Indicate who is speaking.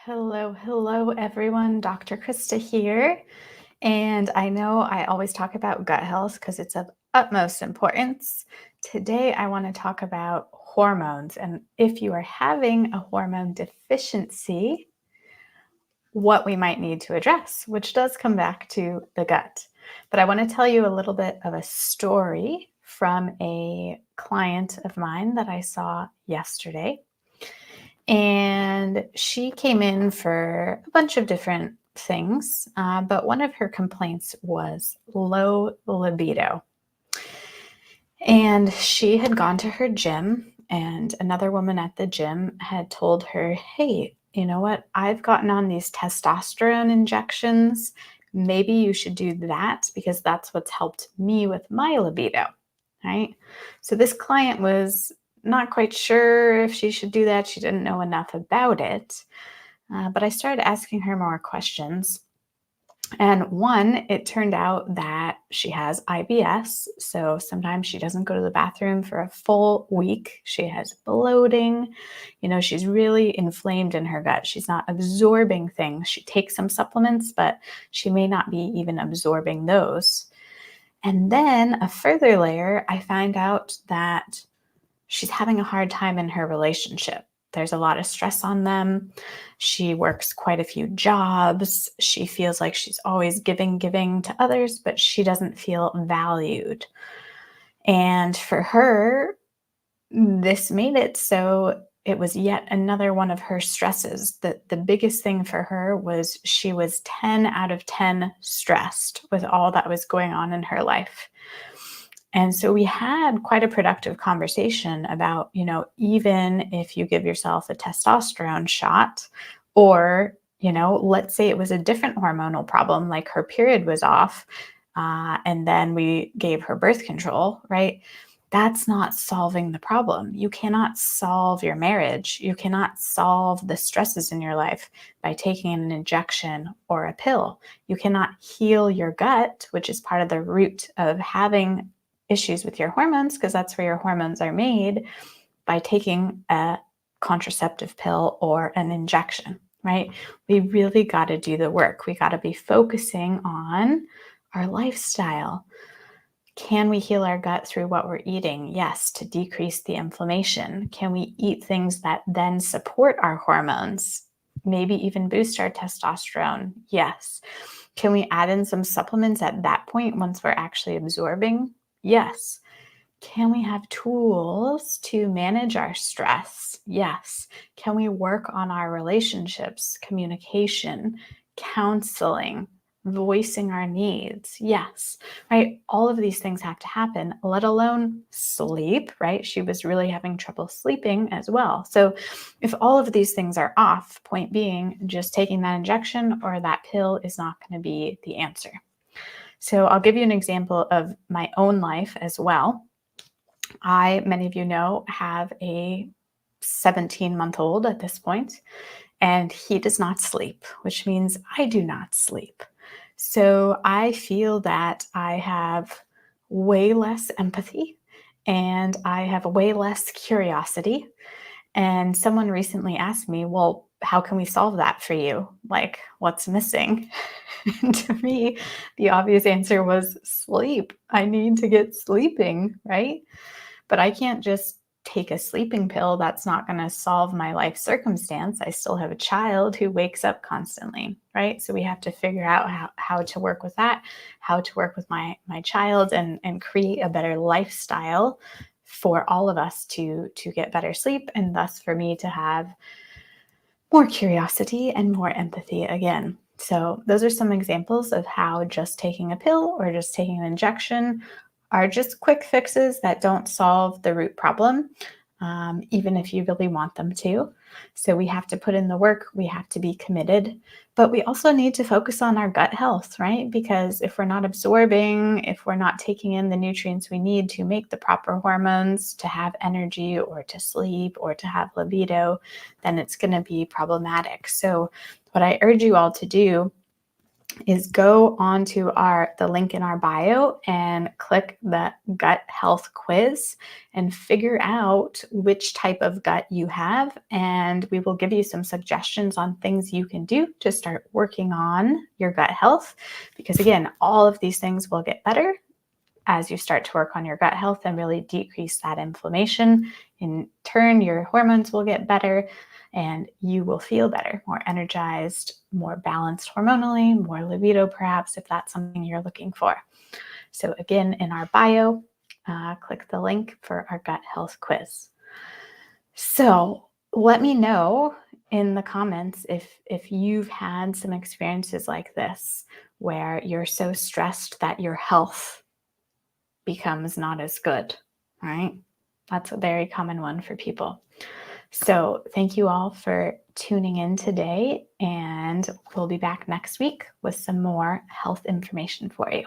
Speaker 1: Hello, everyone. Dr. Krista here. And I know I always talk about gut health because it's of utmost importance. Today, I want to talk about hormones and if you are having a hormone deficiency, what we might need to address, which does come back to the gut. But I want to tell you a little bit of a story from a client of mine that I saw yesterday. And she came in for a bunch of different things, but one of her complaints was low libido. And she had gone to her gym, and another woman at the gym had told her, hey, you know what? I've gotten on these testosterone injections. Maybe you should do that because that's what's helped me with my libido, right? So this client was not quite sure if she should do that. She didn't know enough about it. But I started asking her more questions. And one, it turned out that she has IBS. So sometimes she doesn't go to the bathroom for a full week. She has bloating. She's really inflamed in her gut. She's not absorbing things. She takes some supplements, but she may not be even absorbing those. And then a further layer, I find out that she's having a hard time in her relationship. There's a lot of stress on them. She works quite a few jobs. She feels like she's always giving to others, but she doesn't feel valued. And for her, this made it so it was yet another one of her stresses. The biggest thing for her was she was 10 out of 10 stressed with all that was going on in her life. And so we had quite a productive conversation about, even if you give yourself a testosterone shot, or, let's say it was a different hormonal problem, like her period was off, and then we gave her birth control, right? That's not solving the problem. You cannot solve your marriage. You cannot solve the stresses in your life by taking an injection or a pill. You cannot heal your gut, which is part of the root of having issues with your hormones, because that's where your hormones are made, by taking a contraceptive pill or an injection, right? We really got to do the work. We got to be focusing on our lifestyle. Can we heal our gut through what we're eating? Yes, to decrease the inflammation. Can we eat things that then support our hormones? Maybe even boost our testosterone? Yes. Can we add in some supplements at that point once we're actually absorbing? Yes. Can we have tools to manage our stress? Yes. Can we work on our relationships, communication, counseling, voicing our needs? Yes, right? All of these things have to happen, let alone sleep, right? She was really having trouble sleeping as well. So if all of these things are off, point being, just taking that injection or that pill is not going to be the answer. So I'll give you an example of my own life as well. Many of you know, have a 17-month-old at this point, and he does not sleep, which means I do not sleep. So I feel that I have way less empathy and I have way less curiosity. And someone recently asked me, well, how can we solve that for you? Like, what's missing? And to me, the obvious answer was sleep. I need to get sleeping, right? But I can't just take a sleeping pill. That's not going to solve my life circumstance. I still have a child who wakes up constantly, right? So we have to figure out how to work with that, how to work with my child and create a better lifestyle for all of us to get better sleep, and thus for me to have more curiosity and more empathy again. So those are some examples of how just taking a pill or just taking an injection are just quick fixes that don't solve the root problem, even if you really want them to. So we have to put in the work, we have to be committed, but we also need to focus on our gut health, right? Because if we're not absorbing, if we're not taking in the nutrients we need to make the proper hormones, to have energy or to sleep or to have libido, then it's going to be problematic. So what I urge you all to do is go onto the link in our bio and click the gut health quiz and figure out which type of gut you have. And we will give you some suggestions on things you can do to start working on your gut health. Because again, all of these things will get better as you start to work on your gut health and really decrease that inflammation. In turn, your hormones will get better and you will feel better, more energized, more balanced hormonally, more libido, perhaps, if that's something you're looking for. So, again, in our bio, click the link for our gut health quiz. So, let me know in the comments if you've had some experiences like this where you're so stressed that your health becomes not as good, right? That's a very common one for people. So thank you all for tuning in today, and we'll be back next week with some more health information for you.